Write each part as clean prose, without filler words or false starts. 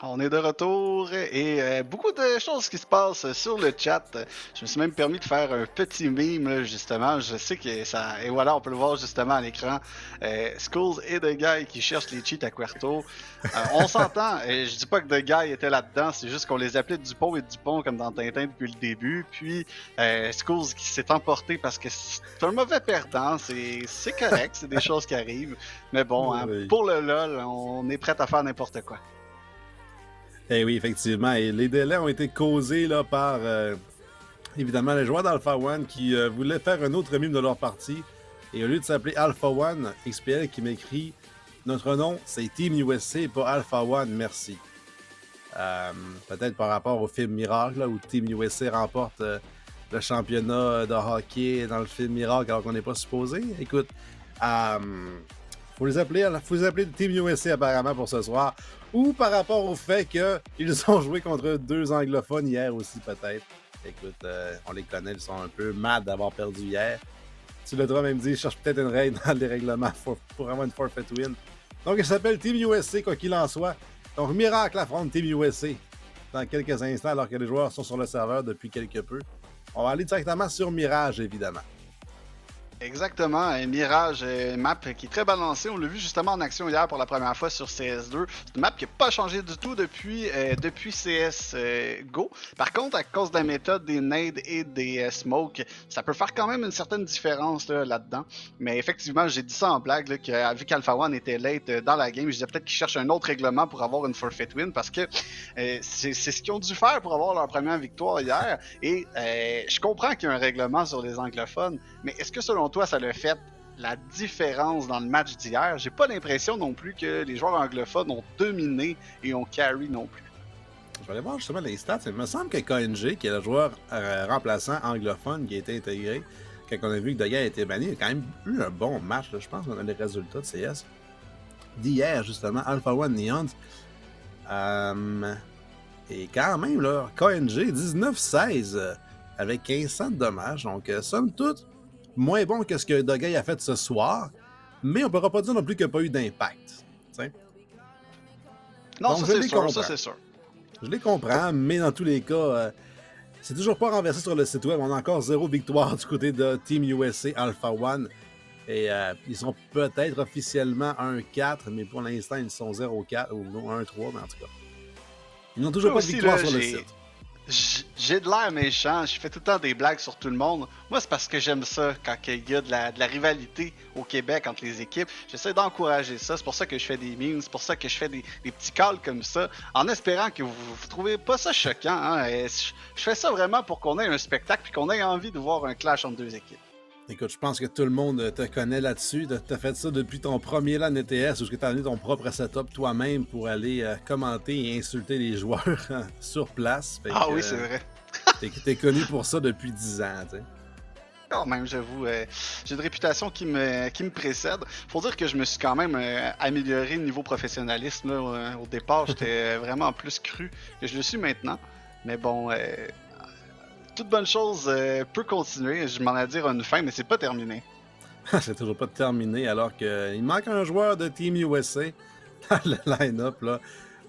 On est de retour et beaucoup de choses qui se passent sur le chat. Je me suis même permis de faire un petit meme, là, justement. Je sais que ça. Et voilà, on peut le voir justement à l'écran. Skulls et The Guy qui cherchent les cheats à Querto. On s'entend, je dis pas que The Guy était là-dedans, c'est juste qu'on les appelait Dupont et Dupont comme dans Tintin depuis le début. Puis Skulls qui s'est emporté parce que c'est un mauvais perdant. C'est correct, c'est des choses qui arrivent. Mais bon, hein, Oui. pour le LOL, on est prêt à faire n'importe quoi. Eh oui, effectivement. Et les délais ont été causés là, par, évidemment, les joueurs d'Alpha One qui voulaient faire un autre mime de leur partie. Et au lieu de s'appeler Alpha One, XPL qui m'écrit « Notre nom, c'est Team USA et pas Alpha One, merci. » Peut-être par rapport au film Miracle, là, où Team USA remporte le championnat de hockey dans le film Miracle alors qu'on n'est pas supposé. Écoute, faut les appeler Team USA apparemment pour ce soir. Ou par rapport au fait qu'ils ont joué contre deux anglophones hier aussi, peut-être. Écoute, on les connaît, ils sont un peu mad d'avoir perdu hier. Tu l'as même dit, je cherche peut-être une règle dans les règlements pour avoir une forfeit win. Donc, il s'appelle Team USA, quoi qu'il en soit. Donc, Miracle affronte Team USA dans quelques instants, alors que les joueurs sont sur le serveur depuis quelque peu. On va aller directement sur Mirage, évidemment. Exactement, un Mirage map qui est très balancé. On l'a vu justement en action hier pour la première fois sur CS2. C'est une map qui n'a pas changé du tout depuis CS Go. Par contre, à cause de la méthode des nades et des smokes, ça peut faire quand même une certaine différence là-dedans. Mais effectivement, j'ai dit ça en blague, là, que, vu qu'Alpha One était late dans la game, je disais peut-être qu'ils cherchent un autre règlement pour avoir une forfeit win parce que c'est ce qu'ils ont dû faire pour avoir leur première victoire hier. Et je comprends qu'il y a un règlement sur les anglophones, mais est-ce que selon toi, ça l'a fait la différence dans le match d'hier? J'ai pas l'impression non plus que les joueurs anglophones ont dominé et ont carry non plus. Je vais aller voir justement les stats. Il me semble que KNG, qui est le joueur remplaçant anglophone qui a été intégré, quand on a vu que Doga a été banni, il a quand même eu un bon match. Là. Je pense qu'on a les résultats de CS d'hier, justement. Alpha One Neons. Et quand même, là, KNG 19-16 avec 1500 de dommages. Donc, somme toute, moins bon que ce que Doga a fait ce soir, mais on ne pourra pas dire non plus qu'il n'y a pas eu d'impact. T'sais? Non, donc, ça c'est sûr, ça c'est sûr. Je les comprends, mais dans tous les cas, c'est toujours pas renversé sur le site web. On a encore 0 victoire du côté de Team USA Alpha One. Et ils sont peut-être officiellement 1-4, mais pour l'instant, ils sont 0-4 ou 1-3, mais en tout cas. Ils n'ont toujours pas de victoire sur le site. J'ai de l'air méchant, je fais tout le temps des blagues sur tout le monde. Moi, c'est parce que j'aime ça quand il y a de la rivalité au Québec entre les équipes. J'essaie d'encourager ça, c'est pour ça que je fais des memes, c'est pour ça que je fais des petits calls comme ça, en espérant que vous trouvez pas ça choquant. Hein? Je fais ça vraiment pour qu'on ait un spectacle et qu'on ait envie de voir un clash entre deux équipes. Écoute, je pense que tout le monde te connaît là-dessus. Tu as fait ça depuis ton premier LAN ETS où tu as amené ton propre setup toi-même pour aller commenter et insulter les joueurs sur place. Oui, c'est vrai. T'es connu pour ça depuis 10 ans, tu sais. Quand même, j'avoue, j'ai une réputation qui me précède. Faut dire que je me suis quand même amélioré niveau professionnalisme. Là, au départ, j'étais vraiment plus cru que je le suis maintenant. Mais bon, toute bonne chose peut continuer. Je m'en ai à dire une fin, mais c'est pas terminé. C'est toujours pas terminé alors qu'il manque un joueur de Team USA dans le line-up. Là.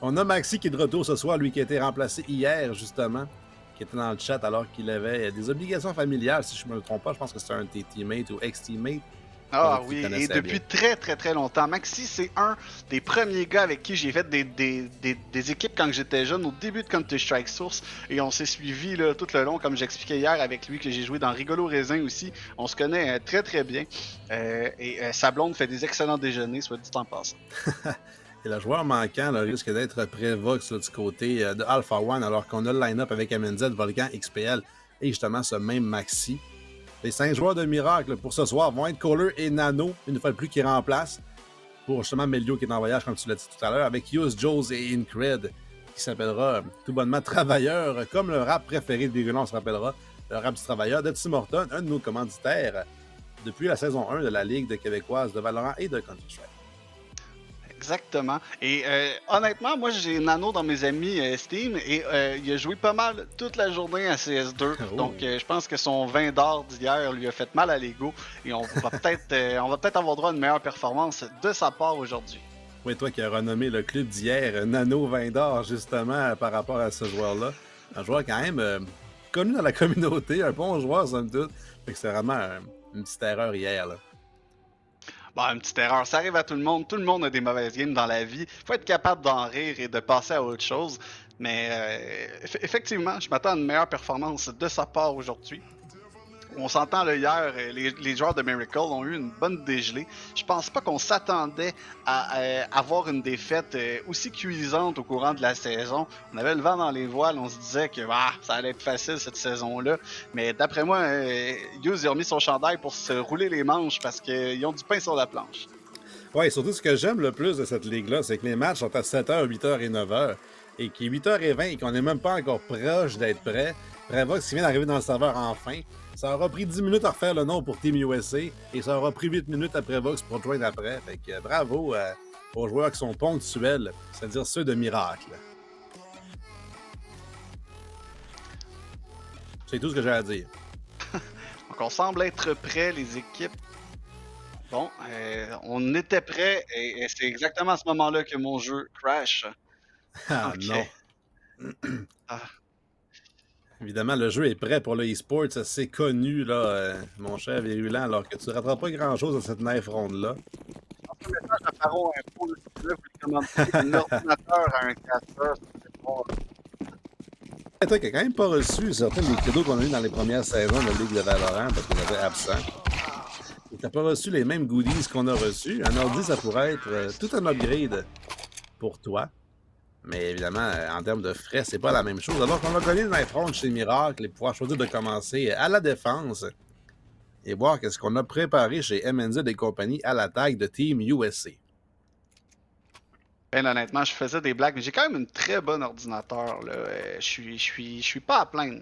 On a Maxi qui est de retour ce soir, lui qui a été remplacé hier justement, qui était dans le chat alors qu'il avait des obligations familiales, si je me trompe pas. Je pense que c'est un de tes teammates ou ex-teammates. Ah oui, et depuis très très très longtemps. Maxi, c'est un des premiers gars avec qui j'ai fait des équipes quand j'étais jeune, au début de Counter-Strike Source, et on s'est suivi là, tout le long, comme j'expliquais hier avec lui, que j'ai joué dans Rigolo Raisin aussi. On se connaît très très bien, et sa blonde fait des excellents déjeuners, soit dit en passant. Et le joueur manquant là, risque d'être Prévox là, du côté de Alpha One, alors qu'on a le line-up avec MNZ, Volcan, XPL et justement ce même Maxi. Les 5 joueurs de Miracle pour ce soir vont être Kohler et Nano, une fois de plus qui remplacent pour justement Melio qui est en voyage, comme tu l'as dit tout à l'heure, avec Hughes, Joes et Incred, qui s'appellera tout bonnement Travailleur, comme le rap préféré de Virulent, on se rappellera, le rap du Travailleur de Tim Horton, un de nos commanditaires depuis la saison 1 de la Ligue de Québécoise de Valorant et de Counter-Strike. Exactement. Et honnêtement, moi j'ai Nano dans mes amis Steam et il a joué pas mal toute la journée à CS2. Oh. Donc je pense que son 20 d'or d'hier lui a fait mal à l'ego et on va peut-être avoir droit à une meilleure performance de sa part aujourd'hui. Oui, toi qui as renommé le club d'hier Nano Vindor, justement, par rapport à ce joueur-là. Un joueur quand même connu dans la communauté, un bon joueur, somme toute. Fait que c'est vraiment une petite erreur hier, là. Bon, une petite erreur, ça arrive à tout le monde. Tout le monde a des mauvaises games dans la vie. Faut être capable d'en rire et de passer à autre chose. Mais effectivement, je m'attends à une meilleure performance de sa part aujourd'hui. On s'entend là, hier, les joueurs de Miracle ont eu une bonne dégelée. Je pense pas qu'on s'attendait à avoir une défaite aussi cuisante au courant de la saison. On avait le vent dans les voiles, on se disait que ça allait être facile cette saison-là. Mais d'après moi, Hughes a remis son chandail pour se rouler les manches parce qu'ils ont du pain sur la planche. Ouais, surtout ce que j'aime le plus de cette ligue-là, c'est que les matchs sont à 7h, 8h et 9h. Et qu'il est 8h20 et qu'on n'est même pas encore proche d'être prêt. Prevox qui vient d'arriver dans le serveur enfin. Ça aura pris 10 minutes à refaire le nom pour Team USA et ça aura pris 8 minutes à Prevox pour joindre après. Fait que bravo aux joueurs qui sont ponctuels, c'est-à-dire ceux de Miracle. C'est tout ce que j'ai à dire. Donc on semble être prêts, les équipes. Bon, on était prêts et c'est exactement à ce moment-là que mon jeu crash. Ah Ok. non. Ah. Évidemment, le jeu est prêt pour le e-sport, c'est connu, là, mon cher Virulent, alors que tu ne rattrapes pas grand-chose dans cette knife ronde-là. Un message à Pharo Info, là, si vous voulez commenter un ordinateur à un casseur, c'est pas... Toi qui n'as quand même pas reçu certains des cadeaux qu'on a eu dans les premières saisons de la Ligue de Valorant parce qu'on était absent. Tu n'as pas reçu les mêmes goodies qu'on a reçus. Un ordi, ça pourrait être tout un upgrade pour toi. Mais évidemment, en termes de frais, c'est pas la même chose. Alors qu'on va gagner le knife round chez Miracle et pouvoir choisir de commencer à la défense et voir qu'est-ce qu'on a préparé chez MNZ et compagnie à l'attaque de Team USA. Ben honnêtement, je faisais des blagues, mais j'ai quand même une très bonne ordinateur. Là. Je suis pas à plaindre.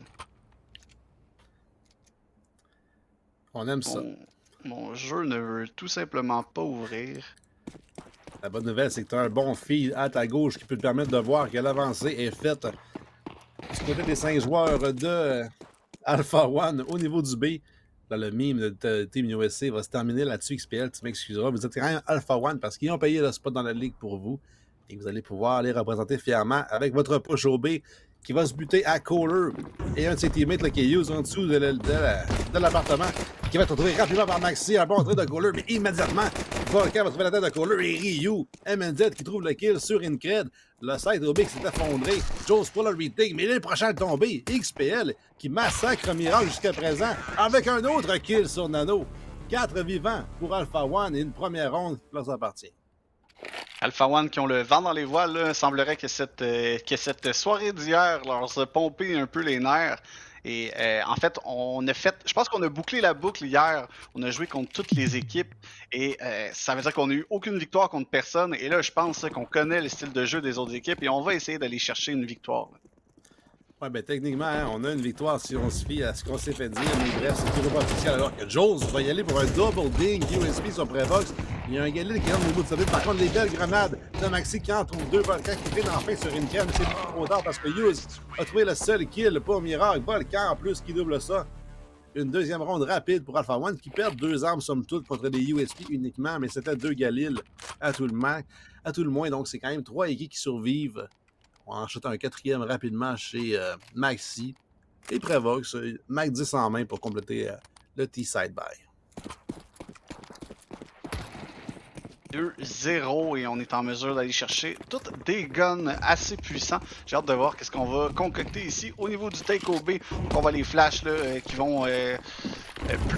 On aime ça. Mon jeu ne veut tout simplement pas ouvrir. La bonne nouvelle, c'est que tu as un bon feed à ta gauche qui peut te permettre de voir que l'avancée est faite du côté des 5 joueurs de Alpha One au niveau du B. Là, le meme de Team USA va se terminer là-dessus. XPL, tu m'excuseras. Vous êtes quand même Alpha One parce qu'ils ont payé le spot dans la ligue pour vous. Et vous allez pouvoir les représenter fièrement avec votre push au B qui va se buter à Kohler et un de ses teammates là, qui est Hughes en dessous de l'appartement qui va être retrouvé rapidement par Maxi. Un bon trait de Kohler, mais immédiatement, Volcan va trouver la tête de Kohler et Ryu. MNZ qui trouve le kill sur Incred. Le site au B qui s'est effondré. Joe's pour le retake, mais il est le prochain à tomber. XPL qui massacre Miracle jusqu'à présent avec un autre kill sur Nano. 4 vivants pour Alpha One et une première ronde leur appartient. Alpha One qui ont le vent dans les voiles, là, semblerait que cette soirée d'hier leur a pompé un peu les nerfs. Et en fait, je pense qu'on a bouclé la boucle hier. On a joué contre toutes les équipes et ça veut dire qu'on n'a eu aucune victoire contre personne. Et là, je pense qu'on connaît le style de jeu des autres équipes et on va essayer d'aller chercher une victoire. Là. Ouais, ben techniquement, hein, on a une victoire si on se fie à ce qu'on s'est fait dire, mais bref, c'est toujours pas officiel. Alors que Jones va y aller pour un double ding USB sur Prevox. Il y a un Galil qui rentre au bout de sa vie. Par contre, les belles grenades de Maxi qui en trouve deux. Volcan qui fait enfin sur une canne. C'est beaucoup trop tard parce que Hughes a trouvé le seul kill pour Miracle. Volcan en plus qui double ça. Une deuxième ronde rapide pour Alpha One qui perd 2 armes somme toute contre des USP uniquement, mais c'était 2 Galil à tout le moins. Donc c'est quand même 3 équipes qui survivent. On en achète un 4e rapidement chez Maxi et Prevox. Mac 10 en main pour compléter le T-Side Buy. 2-0 et on est en mesure d'aller chercher toutes des guns assez puissants. J'ai hâte de voir qu'est-ce qu'on va concocter ici au niveau du take OB. Donc on va les flashs là, qui vont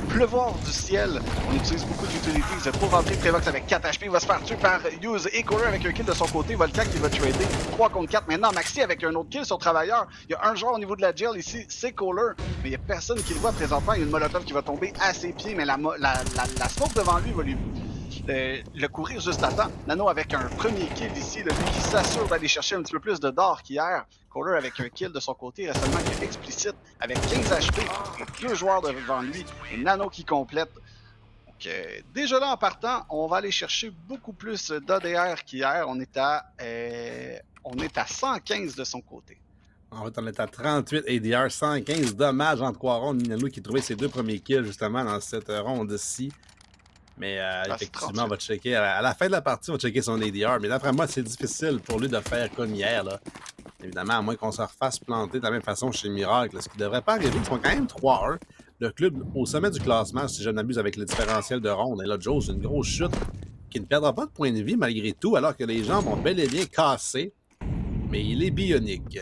pleuvoir du ciel. On utilise beaucoup d'utilities pour rentrer. Prevox avec 4 HP, il va se faire tuer par Hughes et Kohler avec un kill de son côté. Volcan qui va trader 3 contre 4. Maintenant Maxi avec un autre kill sur Travailleur. Il y a un joueur au niveau de la jail ici, c'est Kohler, mais il n'y a personne qui le voit présentement. Il y a une molotov qui va tomber à ses pieds, mais la smoke devant lui va lui le courir juste à temps. Nano avec un premier kill ici, lui qui s'assure d'aller chercher un petit peu plus de d'or qu'hier. Kohler avec un kill de son côté, seulement qui est explicite avec 15 HP et 2 joueurs devant lui. Et Nano qui complète. Donc, déjà là en partant, on va aller chercher beaucoup plus d'ADR qu'hier. On est à 115 de son côté. En fait, on est à 38 ADR, 115 dommages en 3 rondes. Nano qui trouvait ses 2 premiers kills justement dans cette ronde-ci. Mais C'est effectivement, on 38. va checker. À la fin de la partie, on va checker son ADR. Mais d'après moi, c'est difficile pour lui de faire comme hier. Là. Évidemment, à moins qu'on se refasse planter de la même façon chez Miracle. Ce qui ne devrait pas arriver. Ils sont quand même 3-1. Le club au sommet du classement, si je ne m'abuse, avec le différentiel de ronde. Et là, Joe, une grosse chute qui ne perdra pas de points de vie malgré tout, alors que les jambes ont bel et bien cassé. Mais il est bionique.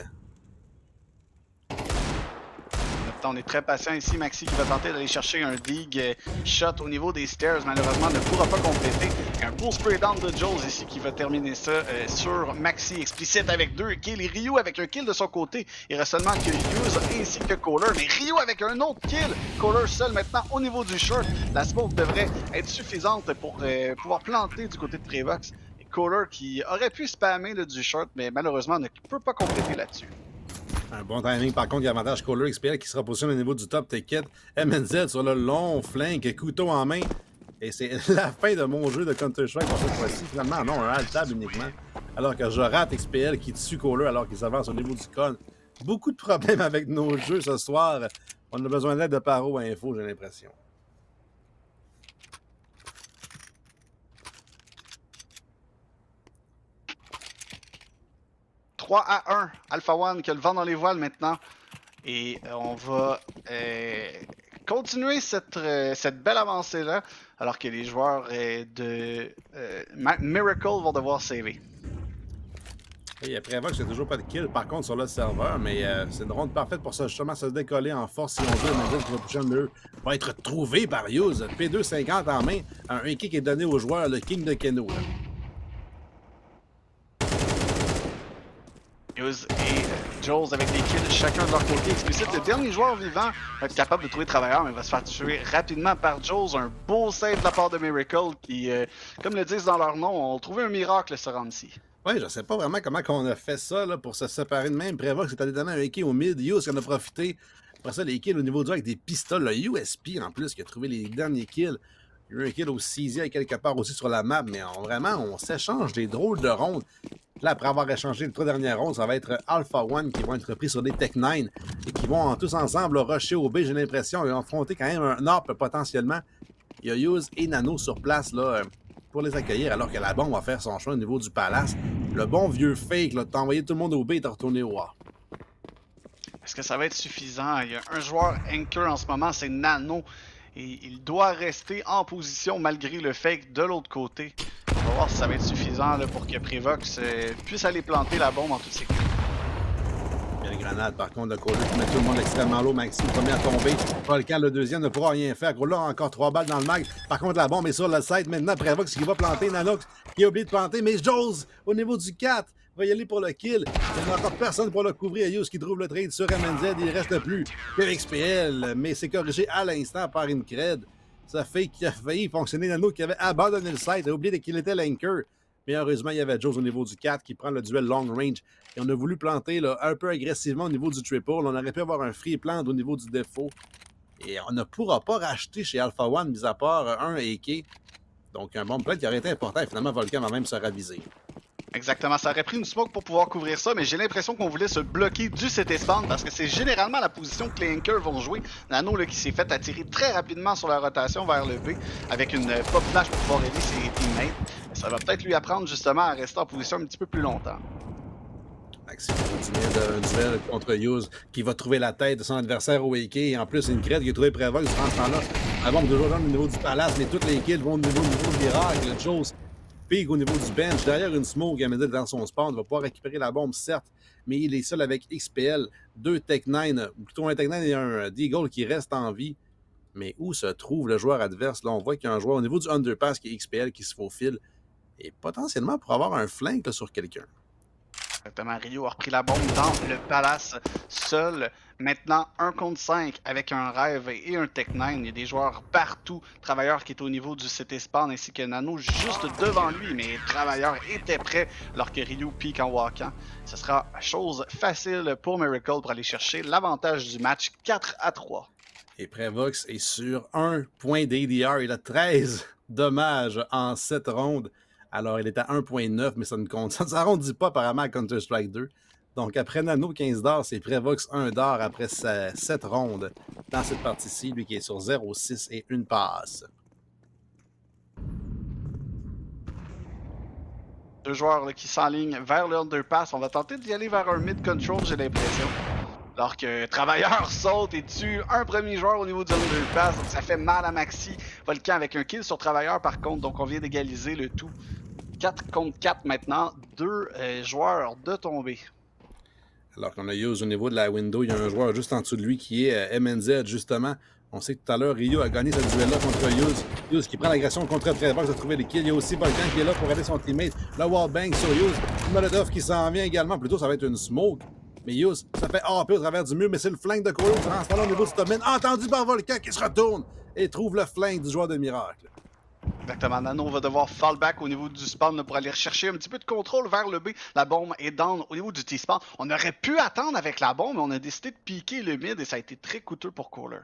On est très patient ici. Maxi qui va tenter d'aller chercher un dig shot au niveau des stairs. Malheureusement, ne pourra pas compléter. Un beau spray down de Jones ici qui va terminer ça sur Maxi. Explicite avec 2 kills et Ryu avec un kill de son côté. Il reste seulement que Hughes ainsi que Kohler. Mais Ryu avec un autre kill. Kohler seul maintenant au niveau du short. La smoke devrait être suffisante pour pouvoir planter du côté de Prevox. Et Kohler qui aurait pu spammer du short, mais malheureusement ne peut pas compléter là-dessus. Un bon timing, par contre, il y a avantage Kohler XPL qui sera positionné au niveau du top ticket. MNZ sur le long flank, couteau en main. Et c'est la fin de mon jeu de Counter-Strike pour cette fois-ci. Finalement, non, un alt-tab uniquement. Alors que je rate XPL qui tue Kohler alors qu'il s'avance au niveau du con. Beaucoup de problèmes avec nos jeux ce soir. On a besoin d'aide de Paro Info, j'ai l'impression. À 1, Alpha One qui a le vent dans les voiles maintenant. Et on va continuer cette belle avancée-là, alors que les joueurs de Miracle vont devoir saver. Et après Vox, il n'y a toujours pas de kill, par contre, sur le serveur, mais c'est une ronde parfaite pour ça, justement se décoller en force si on veut. Imagine que le prochain mur va être trouvé par Hughes. P250 en main, un kick qui est donné au joueur, le King de Keno. Là. Hughes et Jules avec des kills chacun de leur côté. Explicite, le dernier joueur vivant va être capable de trouver Travailleur, mais va se faire tuer rapidement par Jules. Un beau save de la part de Miracle qui, comme le disent dans leur nom, ont trouvé un miracle ce round-ci. Oui, je sais pas vraiment comment on a fait ça là, pour se séparer de même. Prévox c'est allé donner un kill au mid. Hughes qui en a profité. Après ça, les kills au niveau du avec des pistoles. Le USP en plus qui a trouvé les derniers kills. Il y a eu un kill au 6e quelque part aussi sur la map. Mais on s'échange des drôles de rondes. Là, après avoir échangé les 3 dernières rondes, ça va être Alpha One qui vont être pris sur des Tech 9 et qui vont tous ensemble rusher au B, j'ai l'impression, et affronter quand même un ARP potentiellement. Il y a Hughes et Nano sur place là, pour les accueillir, alors que la bombe va faire son choix au niveau du palace. Le bon vieux fake, là, t'envoyer tout le monde au B et t'as retourné au A. Est-ce que ça va être suffisant? Il y a un joueur anchor en ce moment, c'est Nano. Et il doit rester en position malgré le fake de l'autre côté. On va voir si ça va être suffisant là, pour que Prevox puisse aller planter la bombe en toute sécurité. Belle grenade, par contre, de Kohler qui met tout le monde extrêmement low. Maxi, le premier à tomber. Volcan, le deuxième, ne pourra rien faire. Kohler a encore 3 balles dans le mag. Par contre, la bombe est sur le site. Maintenant, Prevox qui va planter. Nanox qui a oublié de planter. Mais Jules, au niveau du 4, va y aller pour le kill. Il n'y a encore personne pour le couvrir. Hughes qui trouve le trade sur MNZ. Il ne reste plus que XPL. Mais c'est corrigé à l'instant par une cred. Ça fait qu'il a failli fonctionner. Nano qui avait abandonné le site. A oublié qu'il était l'anchor. Mais heureusement, il y avait Jules au niveau du 4 qui prend le duel long range. Et on a voulu planter là, un peu agressivement au niveau du triple. On aurait pu avoir un free plant au niveau du défaut. Et on ne pourra pas racheter chez Alpha One, mis à part un AK. Donc un bomb plant qui aurait été important. Et finalement, Volcan va même se raviser. Exactement, ça aurait pris une smoke pour pouvoir couvrir ça, mais j'ai l'impression qu'on voulait se bloquer du CT spawn parce que c'est généralement la position que les anchors vont jouer. Nano là, qui s'est fait attirer très rapidement sur la rotation vers le B avec une pop flash pour pouvoir aider ses teammates. Ça va peut-être lui apprendre justement à rester en position un petit peu plus longtemps. Maxime continue d'un duel contre Hughes qui va trouver la tête de son adversaire au AK. Et en plus, une crête qui a trouvé Prévox durant ce temps-là. La bombe toujours dans le niveau du palace, mais toutes les kills vont au niveau du miracle. Jules Pig au niveau du bench, derrière une smoke, Gamedel dans son spawn, va pouvoir récupérer la bombe, certes, mais il est seul avec XPL, 2 Tech 9, ou plutôt un Tech 9 et un Deagle qui reste en vie. Mais où se trouve le joueur adverse? Là, on voit qu'il y a un joueur au niveau du underpass qui est XPL qui se faufile, et potentiellement pour avoir un flank là, sur quelqu'un. Exactement, Rio a repris la bombe dans le palace seul. Maintenant, 1 contre 5 avec un rêve et un Tech 9. Il y a des joueurs partout. Travailleur qui est au niveau du CT spawn ainsi que Nano juste devant lui. Mais Travailleur était prêt lorsque Rio pique en walkant. Ce sera chose facile pour Miracle pour aller chercher l'avantage du match 4-3. Et Prevox est sur 1 point d'ADR. Il a 13 dommages en 7 rondes. Alors, il est à 1.9, mais ça ne compte. Ça ne s'arrondit pas apparemment à Counter-Strike 2. Donc, après Nano 15 d'or, c'est Prevox 1 d'or après 7 rondes dans cette partie-ci. Lui qui est sur 0-6 et une passe. Deux joueurs là, qui s'enlignent vers le underpass. On va tenter d'y aller vers un mid-control, j'ai l'impression. Alors que Travailleur saute et tue un premier joueur au niveau du underpass. Donc ça fait mal à Maxi. Volcan avec un kill sur Travailleur par contre. Donc on vient d'égaliser le tout. 4 contre 4 maintenant. Deux joueurs de tomber. Alors qu'on a Yuz au niveau de la window, il y a un joueur juste en dessous de lui qui est MNZ, justement. On sait que tout à l'heure, Rio a gagné ce duel-là contre Yuz. Yuz qui prend l'agression contre Trevox de trouver les kills. Il y a aussi Volcan qui est là pour aider son teammate. Le wallbang sur Yuz. Molotov qui s'en vient également. Plutôt, ça va être une smoke. Mais Yuz, ça fait AP au travers du mur, mais c'est le flank de Colo qui transforme au niveau du top mid. Entendu par Volcan qui se retourne et trouve le flank du joueur de Miracle. Exactement. Nano va devoir fall back au niveau du spawn là, pour aller rechercher un petit peu de contrôle vers le B. La bombe est down au niveau du T-spawn. On aurait pu attendre avec la bombe, mais on a décidé de piquer le mid et ça a été très coûteux pour Kohler.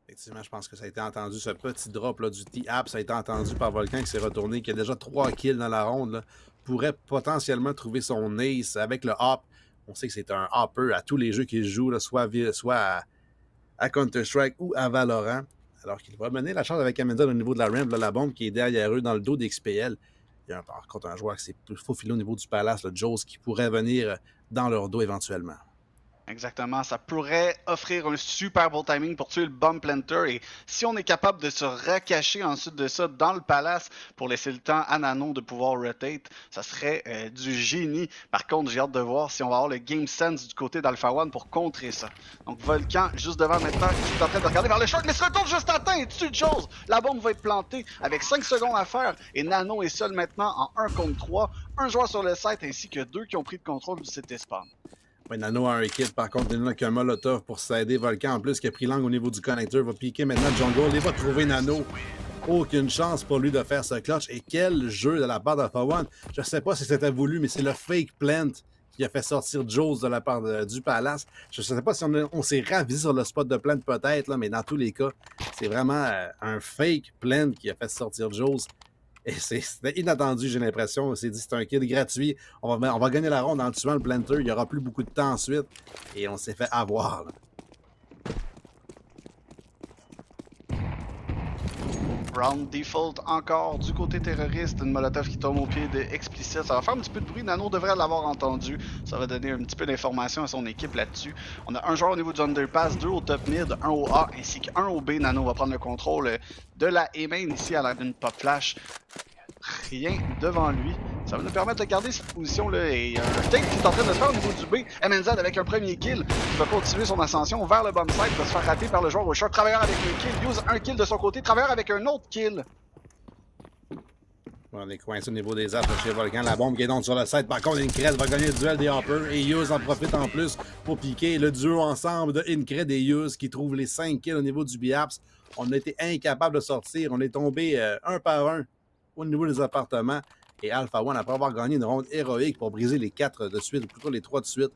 Effectivement, je pense que ça a été entendu, ce petit drop là, du T-App, ça a été entendu par Volcan qui s'est retourné, qui a déjà 3 kills dans la ronde, là, pourrait potentiellement trouver son ace avec le hop. On sait que c'est un hopper à tous les jeux qu'il joue, là, soit à Counter-Strike ou à Valorant. Alors qu'il va mener la charge avec Amenza au niveau de la ramp, là, la bombe qui est derrière eux dans le dos d'XPL. Il y a par contre un joueur qui s'est faufilé au niveau du palace, le Joes, qui pourrait venir dans leur dos éventuellement. Exactement, ça pourrait offrir un super beau timing pour tuer le bomb planter et si on est capable de se recacher ensuite de ça dans le palace pour laisser le temps à Nano de pouvoir rotate, ça serait du génie. Par contre, j'ai hâte de voir si on va avoir le game sense du côté d'Alpha One pour contrer ça. Donc Volcan juste devant maintenant qui est en train de regarder vers le short mais se retourne juste à temps et tue une chose. La bombe va être plantée avec 5 secondes à faire et Nano est seul maintenant en 1 contre 3. Un joueur sur le site ainsi que 2 qui ont pris le contrôle du CT spawn. Ouais, Nano a un kill, par contre, il n'a qu'un Molotov pour s'aider. Volcan, en plus, qui a pris l'angle au niveau du connecteur, va piquer maintenant Jungle. Il va trouver Nano. Aucune chance pour lui de faire ce clutch. Et quel jeu de la part d'Alpha One. Je ne sais pas si c'était voulu, mais c'est le fake plant qui a fait sortir Joes de la part du Palace. Je ne sais pas si on s'est ravisé sur le spot de plant peut-être, là, mais dans tous les cas, c'est vraiment un fake plant qui a fait sortir Joes. Et c'était inattendu, j'ai l'impression. On s'est dit c'est un kill gratuit. On va gagner la ronde en tuant le planter. Il n'y aura plus beaucoup de temps ensuite. Et on s'est fait avoir. Là. Round default encore du côté terroriste, une molotov qui tombe au pied de Explicit. Ça va faire un petit peu de bruit, Nano devrait l'avoir entendu. Ça va donner un petit peu d'informations à son équipe là-dessus. On a un joueur au niveau du underpass, 2 au top mid, 1 au A ainsi qu'un au B. Nano va prendre le contrôle de la A-main ici à l'aide d'une pop flash. Rien devant lui. Ça va nous permettre de garder cette position-là. Et un take qui est en train de se faire au niveau du B. MNZ avec un premier kill qui va continuer son ascension vers le bomb site. Va se faire rater par le joueur au short. Travailleur avec un kill. Use un kill de son côté. Travailleur avec un autre kill. On est coincé au niveau des armes chez Volcan. La bombe qui est donc sur le site. Par contre, Incred va gagner le duel des Hoppers. Et Use en profite en plus pour piquer le duo ensemble de Incred et Use qui trouve les 5 kills au niveau du BAPS. On a été incapable de sortir. On est tombé un par un au niveau des appartements. Et Alpha One, après avoir gagné une ronde héroïque pour briser les 4 de suite, ou plutôt les 3 de suite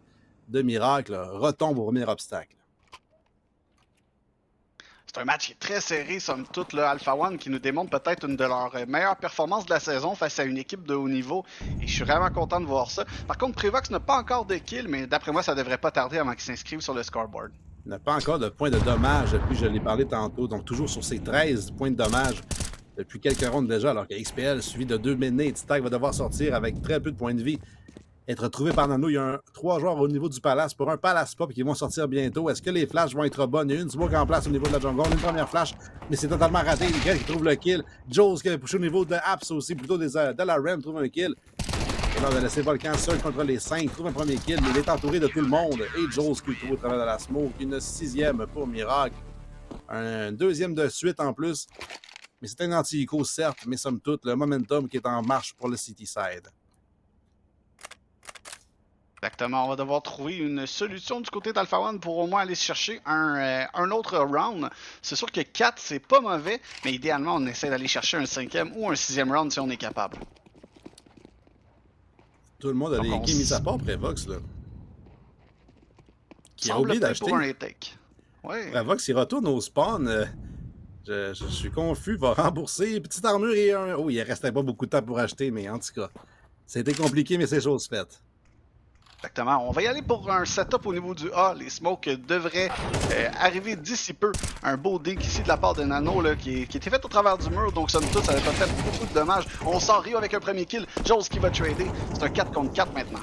de Miracle, retombe au premier obstacle. C'est un match qui est très serré, somme toute, là, Alpha One, qui nous démontre peut-être une de leurs meilleures performances de la saison face à une équipe de haut niveau. Et je suis vraiment content de voir ça. Par contre, Prevox n'a pas encore de kill, mais d'après moi, ça devrait pas tarder avant qu'il s'inscrive sur le scoreboard. Il n'a pas encore de points de dommage depuis, je l'ai parlé tantôt, donc toujours sur ses 13 points de dommage depuis quelques rondes déjà, alors que XPL, suivi de 2 minutes, Titag va devoir sortir avec très peu de points de vie. Être trouvé par Nano, il y a 3 joueurs au niveau du Palace pour un Palace Pop qui vont sortir bientôt. Est-ce que les flashs vont être bonnes? Il y a une smoke en place au niveau de la jungle, une première flash, mais c'est totalement raté. Miguel qui trouve le kill. Joes qui avait poussé au niveau de Apps aussi, plutôt de la RAM, trouve un kill. Et là, on a laissé Volcan seul contre les 5, trouve un premier kill, mais il est entouré de tout le monde. Et Joes qui le trouve au travers de la smoke. Une 6e pour Miracle. Un 2e de suite en plus. Mais c'est un anti-écho, certes, mais somme toute, le momentum qui est en marche pour le City Side. Exactement, on va devoir trouver une solution du côté d'Alpha One pour au moins aller chercher un autre round. C'est sûr que 4, c'est pas mauvais, mais idéalement, on essaie d'aller chercher un 5e ou un 6e round si on est capable. Tout le monde a des games mis à part Prevox, là. Qui a Semble oublié peut-être d'acheter. pour un retake. Ouais. Prevox, il retourne au spawn. Je suis confus, va rembourser. Petite armure et un. Oh, il restait pas beaucoup de temps pour acheter, mais en tout cas, c'était compliqué, mais c'est chose faite. Exactement. On va y aller pour un setup au niveau du A. Les smokes devraient arriver d'ici peu. Un beau dink ici de la part de Nano là, qui était fait au travers du mur. Donc somme toute, ça n'a pas fait beaucoup de dommages. On sort Rio avec un premier kill. Jones qui va trader. C'est un 4 contre 4 maintenant.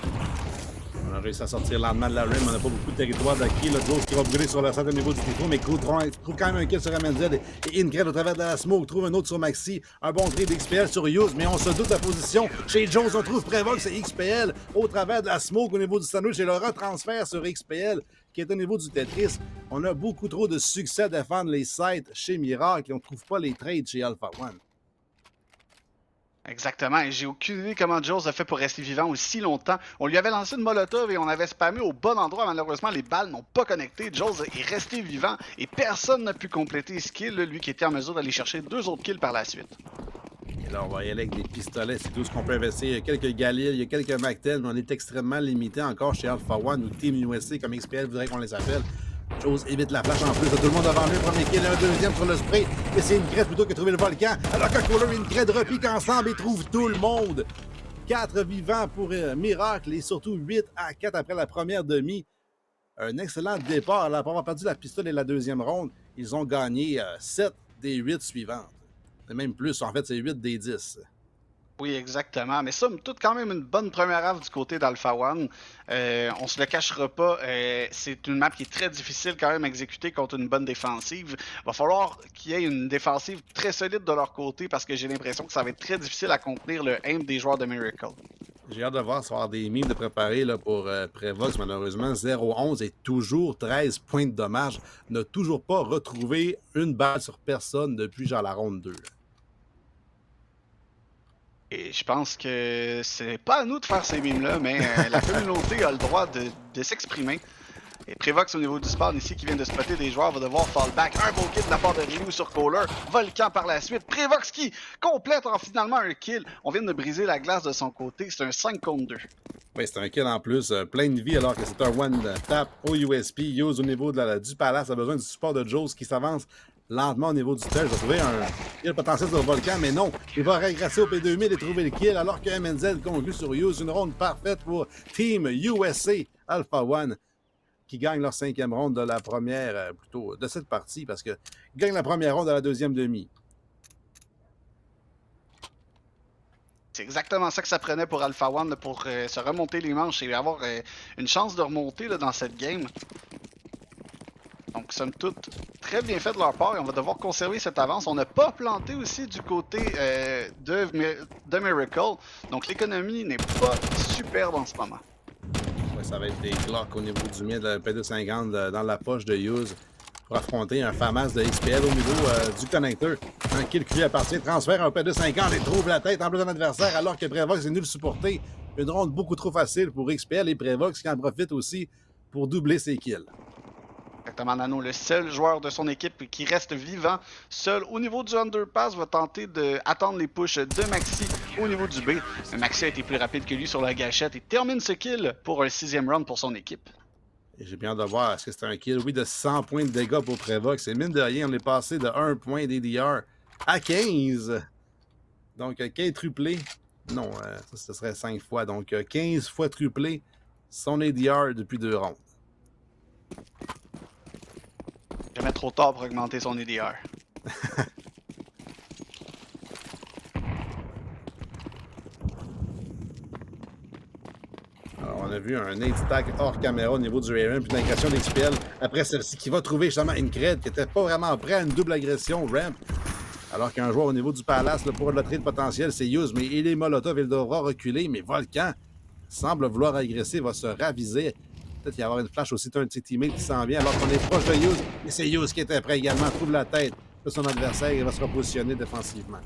On a réussi à sortir lentement de la rim. On n'a pas beaucoup de territoire d'acquis. Le Jones qui va brûler sur le centre au niveau du trou, mais trouve quand même un kill sur MNZ. Et Ingrid au travers de la smoke trouve un autre sur Maxi. Un bon trade d'XPL sur Hughes, mais on se doute de la position. Chez Jones, on trouve Prevox et XPL au travers de la smoke au niveau du sandwich et le retransfert sur XPL qui est au niveau du Tetris. On a beaucoup trop de succès à défendre les sites chez Miracle et on ne trouve pas les trades chez Alpha One. Exactement, et j'ai aucune idée comment Jones a fait pour rester vivant aussi longtemps. On lui avait lancé une molotov et on avait spammé au bon endroit. Malheureusement, les balles n'ont pas connecté. Jones est resté vivant et personne n'a pu compléter ce kill, lui qui était en mesure d'aller chercher 2 autres kills par la suite. Et là, on va y aller avec des pistolets, c'est tout ce qu'on peut investir. Il y a quelques Galil, il y a quelques MacTel, mais on est extrêmement limité encore chez Alpha One ou Team USA, comme XPL voudrait qu'on les appelle. Chose évite la flash en plus. Tout le monde devant lui, premier kill, un deuxième sur le spray. Et c'est une crête plutôt que de trouver le volcan. Alors que Cooler et une crête repiquent ensemble et trouvent tout le monde. 4 vivants pour Miracle et surtout 8-4 après la première demi. Un excellent départ. Là, pour avoir perdu la pistole et la deuxième ronde, ils ont gagné 7 des 8 suivantes. Et même plus, en fait, c'est 8 des 10. Oui, exactement. Mais somme toute, quand même une bonne première half du côté d'Alpha One. On se le cachera pas. C'est une map qui est très difficile quand même à exécuter contre une bonne défensive. Va falloir qu'il y ait une défensive très solide de leur côté parce que j'ai l'impression que ça va être très difficile à contenir le aim des joueurs de Miracle. J'ai hâte de voir si on va avoir des mimes de préparer là, pour Prevox. Malheureusement, 0-11 est toujours 13 points de dommage. N'a toujours pas retrouvé une balle sur personne depuis genre la ronde 2. Et je pense que c'est pas à nous de faire ces mimes-là, mais la communauté a le droit de s'exprimer. Et Prevox au niveau du spawn ici qui vient de spotter des joueurs va devoir fall back. Un beau kill de la part de Ryu sur Kohler. Volcan par la suite. Prevox qui complète en finalement un kill. On vient de briser la glace de son côté. C'est un 5 contre 2. Oui, c'est un kill en plus, plein de vie alors que c'est un one-tap au USP. Use au niveau du palace a besoin du support de Joes qui s'avance lentement au niveau du tel. Il va trouver un kill potentiel sur le volcan, mais non. Il va régresser au P2000 et trouver le kill alors que MNZ conclut sur Use. Une ronde parfaite pour Team USA Alpha One qui gagne leur 5e ronde de la première, plutôt de cette partie parce que gagne la première ronde de la deuxième demi. C'est exactement ça que ça prenait pour Alpha One pour se remonter les manches et avoir une chance de remonter là, dans cette game. Donc, somme toute, très bien fait de leur part et on va devoir conserver cette avance. On n'a pas planté aussi du côté de Miracle. Donc, l'économie n'est pas superbe en ce moment. Ouais, ça va être des clocks au niveau du mien de la P250 dans la poche de Hughes pour affronter un FAMAS de XPL au niveau du connecteur. Un kill qui lui appartient, transfert un P250 et trouve la tête en plus d'un adversaire alors que Prevox est nul supporté. Une ronde beaucoup trop facile pour XPL et Prevox qui en profite aussi pour doubler ses kills. Exactement, Nano, le seul joueur de son équipe qui reste vivant, seul au niveau du underpass, va tenter d'attendre les pushes de Maxi au niveau du B. Mais Maxi a été plus rapide que lui sur la gâchette et termine ce kill pour un 6e round pour son équipe. Et j'ai bien hâte de voir, est-ce que c'est un kill? Oui, de 100 points de dégâts pour Prevox. Et mine de rien, on est passé de 1 point d'ADR à 15. Donc, quintuplé. Non, ça, ce serait 5 fois. Donc, 15 fois triplé son ADR depuis 2 rondes. Jamais trop tard pour augmenter son ADR. Alors, on a vu un nade stack hors caméra au niveau du RAM, puis une agression d'XPL après celle-ci qui va trouver justement une crête qui n'était pas vraiment prêt à une double agression ramp. Alors qu'un joueur au niveau du palace là, pour le trade potentiel, c'est Hughes, mais il est Molotov, il devra reculer, mais Volcan semble vouloir agresser, va se raviser. Peut-être qu'il va y avoir une flash aussi d'un de ses teammates qui s'en vient alors qu'on est proche de Hughes. Et c'est Hughes qui était prêt également, trouve la tête de son adversaire et va se repositionner défensivement.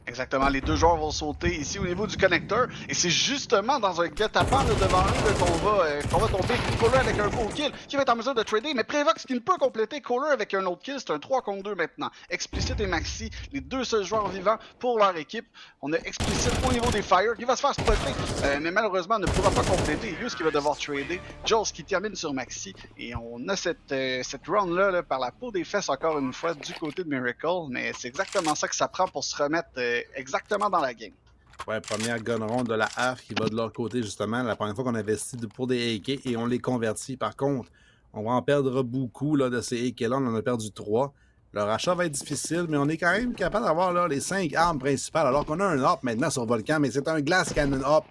Exactement, les deux joueurs vont sauter ici au niveau du connecteur. Et c'est justement dans un guet-apens devant eux qu'on va tomber. Kohler avec un beau kill qui va être en mesure de trader. Mais Prevox qui ne peut compléter Kohler avec un autre kill. C'est un 3 contre 2 maintenant. Explicit et Maxi, les deux seuls joueurs vivants pour leur équipe. On a Explicit au niveau des Fire qui va se faire spotter. Mais malheureusement ne pourra pas compléter. Hughes qui va devoir trader. Jones qui termine sur Maxi. Et on a cette round-là là, par la peau des fesses encore une fois du côté de Miracle. Mais c'est exactement ça que ça prend pour se remettre exactement dans la game. Ouais, première gun round de la half qui va de leur côté, justement. La première fois qu'on investit pour des AK et on les convertit. Par contre, on va en perdre beaucoup là, de ces AK-là. On en a perdu 3. Leur achat va être difficile, mais on est quand même capable d'avoir là, les 5 armes principales, alors qu'on a un up maintenant sur Volcan, mais c'est un Glass Cannon up.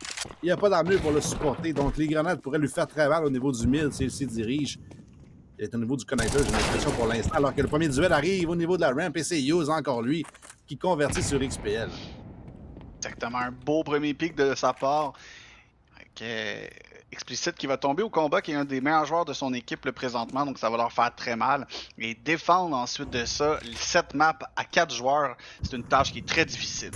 Il n'y a pas d'armure pour le supporter, donc les grenades pourraient lui faire très mal au niveau du mid s'il s'y dirige. Il est au niveau du connecteur, j'ai l'impression pour l'instant, alors que le premier duel arrive au niveau de la ramp et c'est Hughes, encore lui, qui convertit sur XPL. Exactement, un beau premier pick de sa part. Explicite qui va tomber au combat, qui est un des meilleurs joueurs de son équipe le présentement, donc ça va leur faire très mal. Et défendre ensuite de ça, 7 maps à 4 joueurs, c'est une tâche qui est très difficile.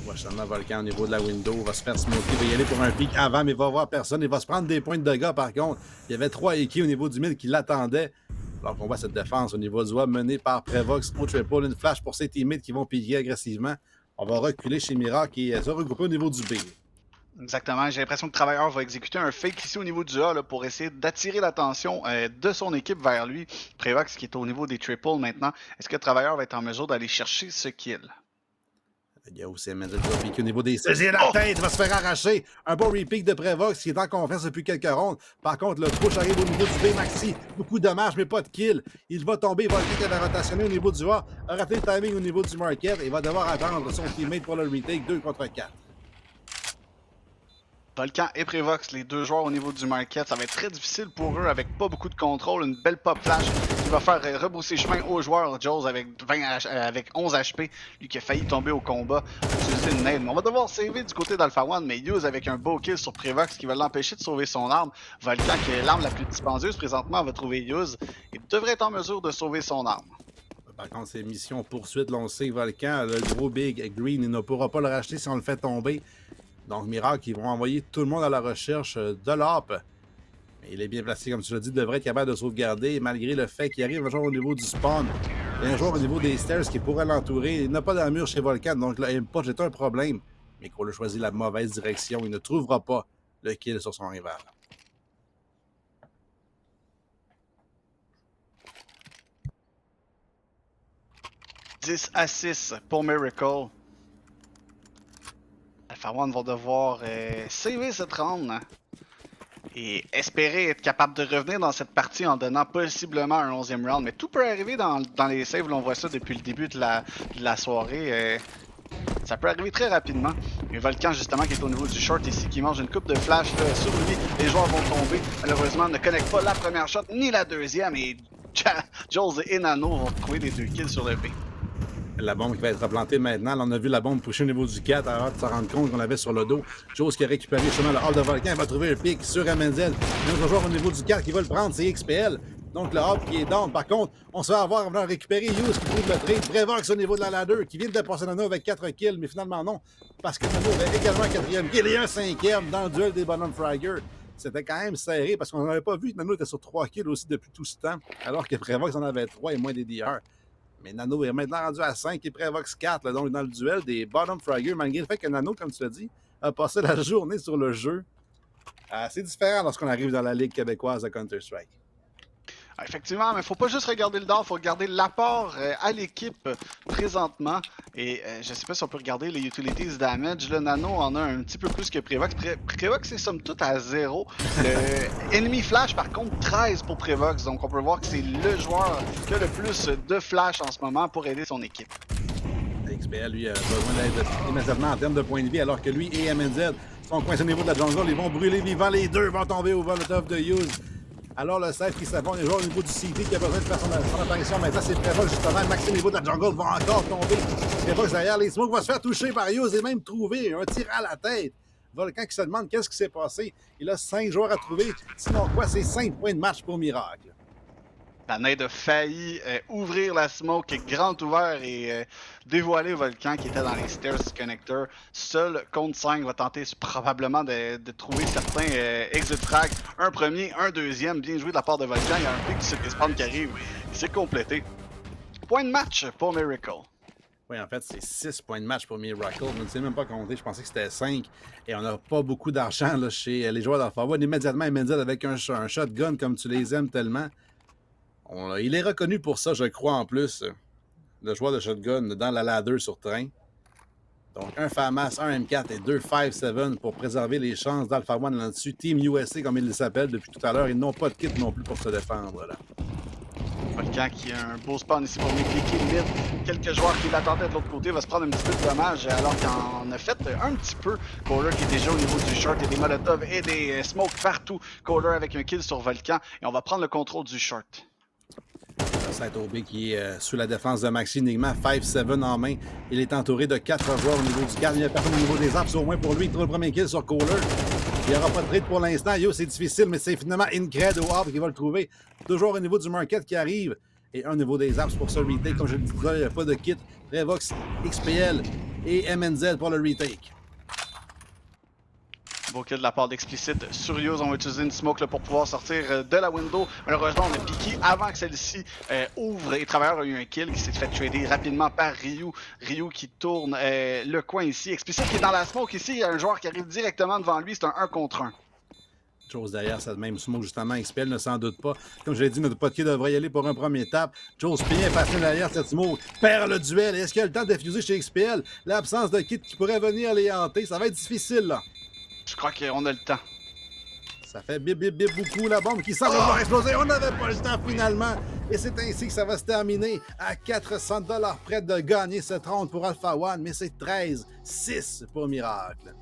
Prochainement, Volcan au niveau de la window va se faire smoker, il va y aller pour un pic avant, mais il va voir personne. Il va se prendre des points de dégâts par contre. Il y avait 3 équipes au niveau du mid qui l'attendaient. Alors qu'on voit cette défense au niveau du web menée par Prevox au triple, une flash pour ses teammates qui vont piquer agressivement. On va reculer chez Miracle et se regrouper au niveau du B. Exactement, j'ai l'impression que Travailleur va exécuter un fake ici au niveau du A là, pour essayer d'attirer l'attention de son équipe vers lui. Prevox qui est au niveau des triples maintenant. Est-ce que Travailleur va être en mesure d'aller chercher ce kill? Il y a aussi Menzel qui va piquer au niveau des saisies. La tête va se faire arracher. Un bon repick de Prevox qui est en confiance depuis quelques rondes. Par contre, le push arrive au niveau du B Maxi. Beaucoup de dommages, mais pas de kill. Il va tomber. Il va le rotationner au niveau du A. A raté le timing au niveau du market. Et il va devoir attendre son teammate pour le retake 2 contre 4. Volcan et Prevox, les deux joueurs au niveau du market, ça va être très difficile pour eux avec pas beaucoup de contrôle. Une belle pop flash qui va faire rebrousser chemin au joueur Jules avec, avec 11 HP, lui qui a failli tomber au combat pour utiliser une nade. Mais on va devoir sauver du côté d'Alpha One, mais Hughes avec un beau kill sur Prevox qui va l'empêcher de sauver son arme. Volcan, qui est l'arme la plus dispendieuse présentement, va trouver Hughes et devrait être en mesure de sauver son arme. Par contre, c'est mission poursuite, là, on sait, Volcan, le gros Big Green, il ne pourra pas le racheter si on le fait tomber. Donc, Miracle, ils vont envoyer tout le monde à la recherche de l'AP. Mais il est bien placé, comme tu l'as dit, devrait être capable de sauvegarder, malgré le fait qu'il arrive un joueur au niveau du spawn. Il y a un joueur au niveau des stairs qui pourrait l'entourer. Il n'a pas d'armure chez Volcan, donc le aim-push est un problème. Mais qu'on a choisi la mauvaise direction, il ne trouvera pas le kill sur son rival. « 10 à 6 pour Miracle. Alpha One va devoir saver cette round et espérer être capable de revenir dans cette partie en donnant possiblement un 11e round. Mais tout peut arriver dans les saves, on voit ça depuis le début de la soirée. Ça peut arriver très rapidement. Mais Volcan, justement, qui est au niveau du short ici, qui mange une coupe de flash là, sur lui. Les joueurs vont tomber. Malheureusement, ne connectent pas la première shot ni la deuxième. Et Jules et Nano vont trouver les 2 kills sur le B. La bombe qui va être replantée maintenant. Là, on a vu la bombe pusher au niveau du 4 avant de se rendre compte qu'on l'avait sur le dos. Chose qui a récupéré justement le hub de Volcan. Il va trouver un pic sur Amenzel. Un autre joueur au niveau du 4 qui va le prendre, c'est XPL. Donc le hub qui est down. Par contre, on se va avoir en récupérer Hughes qui trouve le trade. Prevox au niveau de la ladder qui vient de dépasser Nano avec 4 kills. Mais finalement non. Parce que Nano avait également un 4e kill et un 5e dans le duel des bonhommes Fragger. C'était quand même serré parce qu'on n'avait pas vu que Nano était sur 3 kills aussi depuis tout ce temps. Alors que Prevox en avait 3 et moins des DR. Mais Nano est maintenant rendu à 5 et Prevox 4. Là, donc, dans le duel des Bottom Fragger, malgré le fait que Nano, comme tu l'as dit, a passé la journée sur le jeu. C'est différent lorsqu'on arrive dans la Ligue québécoise de Counter-Strike. Effectivement, mais il ne faut pas juste regarder le DOR, il faut regarder l'apport à l'équipe présentement. Et je ne sais pas si on peut regarder les utilities damage. Le Nano en a un petit peu plus que Prevox. Prevox est somme toute à 0. Le ennemi flash, par contre, 13 pour Prevox. Donc on peut voir que c'est le joueur qui a le plus de flash en ce moment pour aider son équipe. XPL, lui, a besoin d'aide immédiatement en termes de points de vie, alors que lui et MNZ sont coincés au niveau de la jungle. Ils vont brûler vivants. Les deux vont tomber au Molotov de Hughes. Alors le safe qui s'avance, les joueurs au niveau du CT qui a besoin de faire son apparition. Maintenant, c'est Prevox justement. Le maxi au niveau de la jungle va encore tomber. Prevox derrière les smokes va se faire toucher par Hughes et même trouver un tir à la tête. Volcan qui se demande qu'est-ce qui s'est passé. Il a 5 joueurs à trouver. Sinon quoi, c'est 5 points de match pour Miracle. La nade a failli ouvrir la smoke grand ouvert et dévoiler Volcan qui était dans les stairs du connecteur. Seul contre 5 va tenter probablement de trouver certains exit frags. Un premier, un deuxième, bien joué de la part de Volcan. Il y a un pic du circuit spawn qui arrive. C'est complété. Point de match pour Miracle. Oui, en fait, c'est 6 points de match pour Miracle. Je ne sais même pas compter. Je pensais que c'était 5. Et on n'a pas beaucoup d'argent là, chez les joueurs d'Alpha One. Immédiatement, Menzel avec un shotgun comme tu les aimes tellement. Il est reconnu pour ça, je crois, en plus. Le joueur de shotgun dans la ladder sur train. Donc, un FAMAS, un M4 et deux 5-7 pour préserver les chances d'Alpha One là-dessus. Team USA, comme ils s'appellent depuis tout à l'heure, ils n'ont pas de kit non plus pour se défendre. Là. Volcan qui a un beau spawn ici pour m'impliquer mid. Quelques joueurs qui l'attendaient de l'autre côté va se prendre un petit peu de dommage alors qu'en a fait un petit peu. Kohler qui est déjà au niveau du short. Il y a des molotovs et des smokes partout. Kohler avec un kill sur Volcan et on va prendre le contrôle du short. Saint-Aubé qui est sous la défense de Maxi Enigma, 5-7 en main. Il est entouré de 4 joueurs au niveau du garde. Il y a personne au niveau des arcs, au moins pour lui. Il trouve le premier kill sur Kohler. Il n'y aura pas de trade pour l'instant. Yo, c'est difficile, mais c'est finalement Incred au Hard qui va le trouver. Toujours au niveau du market qui arrive. Et un niveau des apps pour ce retake. Comme je le disais, il n'y a pas de kit. Revox, XPL et MNZ pour le retake. Beau kill de la part d'Explicit. Surios ont utilisé une smoke là, pour pouvoir sortir de la window. Malheureusement, on a piqué avant que celle-ci ouvre. Et Travailleur a eu un kill qui s'est fait trader rapidement par Ryu. Ryu qui tourne le coin ici. Explicit qui est dans la smoke ici. Il y a un joueur qui arrive directement devant lui. C'est un 1 contre 1. Chose derrière cette même smoke, justement, XPL ne s'en doute pas. Comme je l'ai dit, notre potier devrait y aller pour un premier tap. Chose bien passé derrière cette smoke, perd le duel. Est-ce qu'il y a le temps de diffuser chez XPL? L'absence de kit qui pourrait venir les hanter, ça va être difficile, là. Je crois qu'on a le temps. Ça fait bip bip bip beaucoup la bombe qui semble avoir explosé. On n'avait pas le temps finalement. Et c'est ainsi que ça va se terminer à 400 $ près de gagner cette ronde pour Alpha One. Mais c'est 13-6 pour Miracle.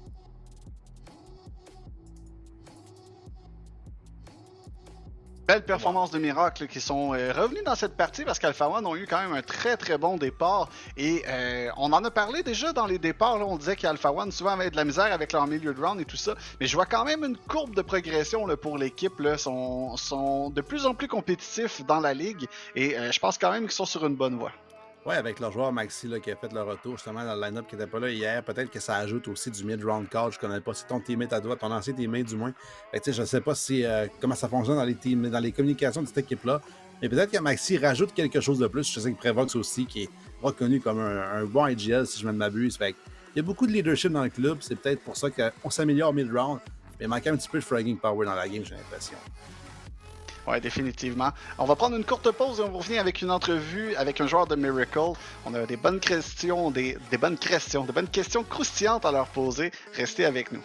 Belle performance de Miracle qui sont revenus dans cette partie parce qu'Alpha One ont eu quand même un très bon départ et on en a parlé déjà dans les départs, là, on disait qu'Alpha One souvent avait de la misère avec leur milieu de round et tout ça, mais je vois quand même une courbe de progression là, pour l'équipe, là, sont de plus en plus compétitifs dans la ligue et je pense quand même qu'ils sont sur une bonne voie. Ouais, avec leur joueur Maxi là, qui a fait le retour justement dans le line-up qui n'était pas là hier, peut-être que ça ajoute aussi du mid-round call. Je connais pas si ton teammate à droite, ton ancien teammate du moins. Fait que, je ne sais pas si, comment ça fonctionne dans les communications de cette équipe-là. Mais peut-être que Maxi rajoute quelque chose de plus. Je sais que Prevox aussi, qui est reconnu comme un bon IGL, si je ne m'abuse. Fait que, il y a beaucoup de leadership dans le club. C'est peut-être pour ça qu'on s'améliore mid-round. Mais il manque un petit peu de fragging power dans la game, j'ai l'impression. Ouais, définitivement. On va prendre une courte pause et on revient avec une entrevue avec un joueur de Miracle. On a des bonnes questions, des bonnes questions croustillantes à leur poser. Restez avec nous.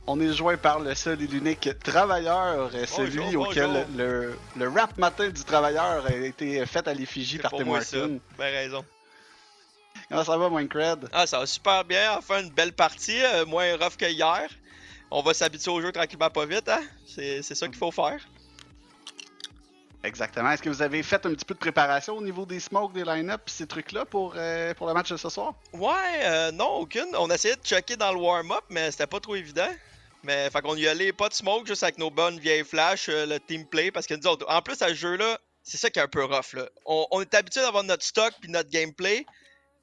On est joint par le seul et l'unique Travailleur, celui auquel le rap matin du Travailleur a été fait à l'effigie par Tim Martin. Ben raison. Comment ça va, Minecraft? Ah, ça va super bien. Enfin, une belle partie, moins rough que hier. On va s'habituer au jeu tranquillement pas vite, hein? C'est ça qu'il faut faire. Exactement. Est-ce que vous avez fait un petit peu de préparation au niveau des smokes, des line-up et ces trucs-là pour le match de ce soir? Ouais, non, aucune. On essayait de checker dans le warm-up, mais c'était pas trop évident. Mais fait qu'on y allait pas de smoke, juste avec nos bonnes vieilles flashs, le team play. Parce que nous autres, en plus, à ce jeu-là, c'est ça qui est un peu rough, là. On est habitué d'avoir notre stock puis notre gameplay.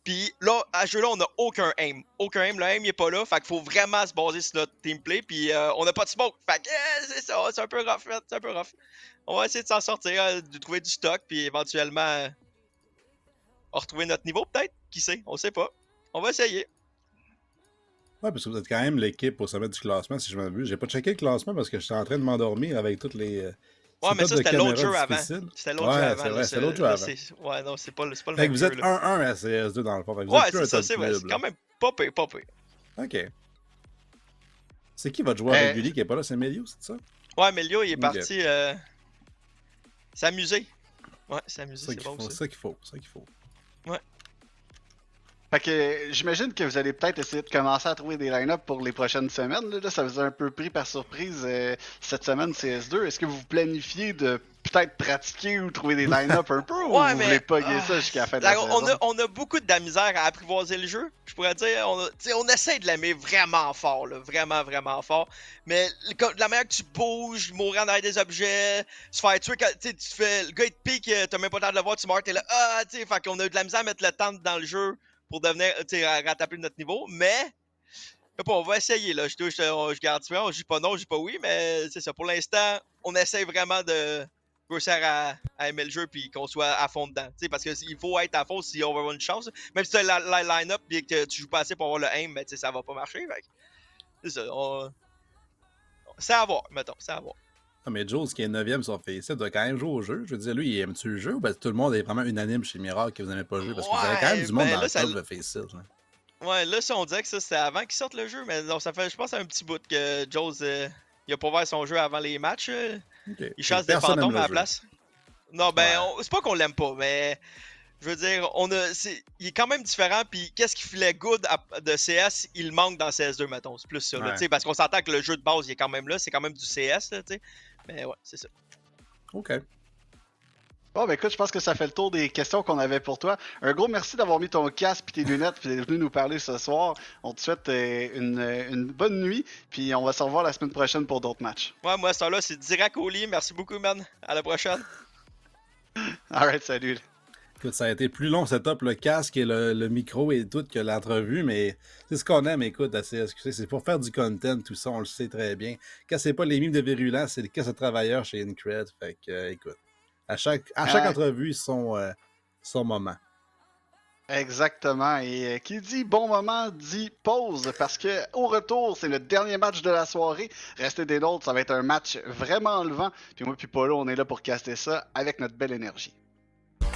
Puis là, à ce jeu-là, on n'a aucun aim. Aucun aim, le aim il est pas là. Fait qu'il faut vraiment se baser sur notre teamplay. Puis on n'a pas de smoke. Fait que c'est ça, c'est un peu rough, c'est un peu rough. On va essayer de s'en sortir, de trouver du stock, puis éventuellement retrouver notre niveau peut-être. Qui sait, on sait pas. On va essayer. Ouais, parce que vous êtes quand même l'équipe au sommet du classement, si je m'abuse. J'ai pas checké le classement parce que j'étais en train de m'endormir avec toutes les. Ouais, mais ça, c'était l'autre jeu avant. C'était l'autre jeu avant. Ouais, c'était l'autre jeu avant. Ouais, non, c'est pas le fait même que vous jeu. êtes 1-1 à CS2 dans le fond. Ouais, c'est ça, c'est vrai. C'est quand même pas pire, pas pire. Ok. C'est qui votre joueur régulier qui est pas là? C'est Melio, c'est ça? Ouais, Melio, il est parti s'amuser. Ouais, s'amuser, c'est bon. C'est ça qu'il faut. C'est ça qu'il faut. Ouais. Fait que j'imagine que vous allez peut-être essayer de commencer à trouver des line-up pour les prochaines semaines. Là, ça vous a un peu pris par surprise cette semaine CS2. Est-ce que vous planifiez de peut-être pratiquer ou trouver des line-up un peu ou vous voulez pogger ça jusqu'à la fin de la saison? On a beaucoup de la misère à apprivoiser le jeu. Je pourrais dire, on essaie de l'aimer vraiment fort, là, vraiment fort. Mais la manière que tu bouges, mourir dans des objets, se faire tuer, tu fais le gars il te pique, t'as même pas le temps de le voir, tu meurs, t'es là, fait qu'on a eu de la misère à mettre le temps dans le jeu pour devenir, rattraper notre niveau, mais on va essayer, là. Je garde ça, je dis pas non, je dis pas oui, mais c'est ça. Pour l'instant, on essaie vraiment de réussir à aimer le jeu puis qu'on soit à fond dedans. T'sais, parce qu'il faut être à fond si on veut avoir une chance. Même si tu as la line-up et que tu joues pas assez pour avoir le aim, ben, ça va pas marcher. C'est ça. C'est à voir, mettons, c'est à voir. Ah, mais Jules, qui est 9e sur Facebook, doit quand même jouer au jeu. Je veux dire, lui, il aime-tu le jeu ou ben, tout le monde est vraiment unanime chez Miracle que vous n'aimez pas le jeu? Parce que vous avez quand même Ouais, du monde ben dans là, le top de Facebook. ouais, là, ça, on dirait que ça, c'était avant qu'il sorte le jeu, mais non, ça fait, je pense, un petit bout que Jules, il a pas ouvert son jeu avant les matchs. Ok. Il Fait que chasse des personne fantômes aime à le la jeu. place. Non, ben, Ouais. c'est pas qu'on l'aime pas, mais je veux dire, il est quand même différent, puis qu'est-ce qui filait good de CS, il manque dans CS2, mettons. C'est plus ça, là, Ouais. tu sais, parce qu'on s'entend que le jeu de base, il est quand même là, c'est quand même du CS, là, tu sais. Mais ouais, c'est ça. OK. Bon, ben écoute, je pense que ça fait le tour des questions qu'on avait pour toi. Un gros merci d'avoir mis ton casque et tes lunettes et d'être venu nous parler ce soir. On te souhaite une bonne nuit, puis on va se revoir la semaine prochaine pour d'autres matchs. Ouais, moi, ça là, c'est direct au lit. Merci beaucoup, man. À la prochaine. Alright, salut. Écoute, ça a été plus long setup, le casque et le micro et tout que l'entrevue, mais c'est ce qu'on aime, écoute, à CSQC. C'est pour faire du content, tout ça, on le sait très bien. Quand c'est pas les mimes de virulence, c'est les cas de travailleurs chez Incred. Fait que, écoute, à chaque entrevue, son moment. Exactement. Et qui dit bon moment dit pause parce que au retour, c'est le dernier match de la soirée. Restez des nôtres, ça va être un match vraiment enlevant. Puis moi puis Paulo, on est là pour caster ça avec notre belle énergie.